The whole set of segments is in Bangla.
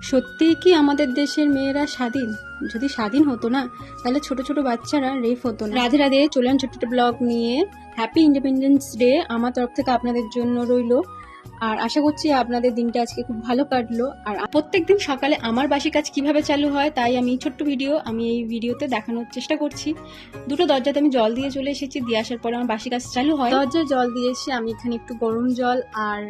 সত্যিই কি আমাদের দেশের মেয়েরা স্বাধীন? যদি স্বাধীন হতো না, তাহলে ছোট ছোট বাচ্চারা রেপ হতো না। রাধে রাধে, চলুন ছোট ছোট ব্লগ নিয়ে। হ্যাপি ইন্ডিপেন্ডেন্স ডে আমার তরফ থেকে আপনাদের জন্য রইলো। আর আশা করছি আপনাদের দিনটা আজকে খুব ভালো কাটলো। আর প্রত্যেকদিন সকালে আমার বাসি কাজ কিভাবে চালু হয়, তাই আমি ছোট্ট ভিডিও আমি এই ভিডিওতে দেখানোর চেষ্টা করছি। দুটো দরজাতে আমি জল দিয়ে চলে এসেছি, দিয়ে আসার পরে আমার বাসি কাজ চালু হয়। দরজায় জল দিয়ে এসে আমি এখানে একটু গরম জল আর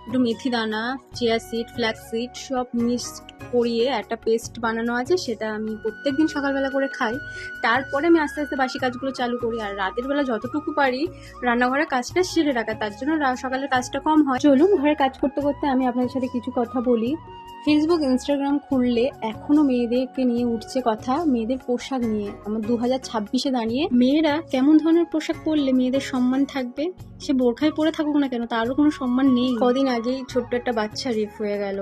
একটু মেথি দানা, চিয়া সিড, ফ্ল্যাক্স সিড সব মিক্সড করিয়ে একটা পেস্ট বানানো আছে, সেটা আমি প্রত্যেকদিন সকালবেলা করে খাই। তারপরে আমি আস্তে আস্তে বাসি কাজগুলো চালু করি। আর রাতের বেলা যতটুকু পারি রান্নাঘরের কাজটা সেরে রাখা, তার জন্য সকালের কাজটা কম হয়। চলুন ঘরের কাজ করতে করতে আমি আপনাদের সাথে কিছু কথা বলি। ফেসবুক, ইনস্টাগ্রাম খুললে এখনো মেয়েদেরকে নিয়ে উঠছে কথা, মেয়েদের পোশাক নিয়ে। আমার 2026-এ দাঁড়িয়ে মেয়েরা কেমন ধরনের পোশাক পরলে মেয়েদের সম্মান থাকবে? সে বোরখায় পরে থাকুক না কেন, তারও কোনো সম্মান নেই। কদিন আগেই ছোট্ট একটা বাচ্চা রেপ হয়ে গেল।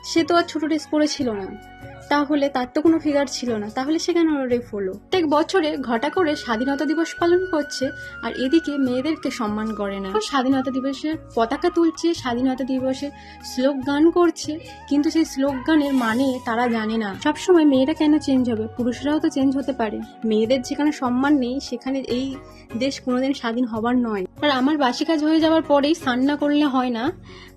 সে তো আর ছোট ড্রেস পরেছিল না, তাহলে তার তো কোনো ফিগার ছিল না, তাহলে সে কেন রেপ হলো? প্রত্যেক বছরে ঘটা করে স্বাধীনতা দিবস পালন করছে, আর এদিকে মেয়েদেরকে সম্মান করে না। স্বাধীনতা দিবসের পতাকা তুলছে, স্বাধীনতা দিবসে স্লোগান করছে, কিন্তু সেই স্লোগানের মানে তারা জানে না। সবসময় মেয়েরা কেন চেঞ্জ হবে? পুরুষরাও তো চেঞ্জ হতে পারে। মেয়েদের যেখানে সম্মান নেই, সেখানে এই দেশ কোনোদিন স্বাধীন হবার নয়। আর আমার বাসি কাজ হয়ে যাওয়ার পরেই স্নান না করলে হয় না,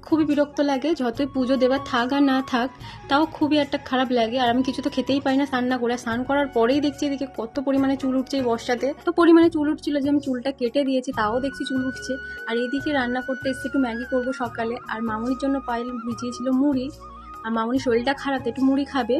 খুবই বিরক্ত লাগে। যতই পুজো দেবার থাক আর না থাক, তাও খুবই একটা খারাপ লাগে। আর আমি কিছু তো খেতেই পাই না স্নান না করে। স্নান করার পরেই দেখছি এদিকে কত পরিমাণে চুল উঠছে এই বর্ষাতে। তো পরিমাণে চুল উঠছিল যে আমি চুলটা কেটে দিয়েছি, তাও দেখছি চুল উঠছে। আর এদিকে রান্না করতে এসেছি, একটু ম্যাগি করবো সকালে। আর মামুনির জন্য পায়েল ভিজিয়েছিল মুড়ি, আর মামুনির শরীরটা খারাপ, একটু মুড়ি খাবে।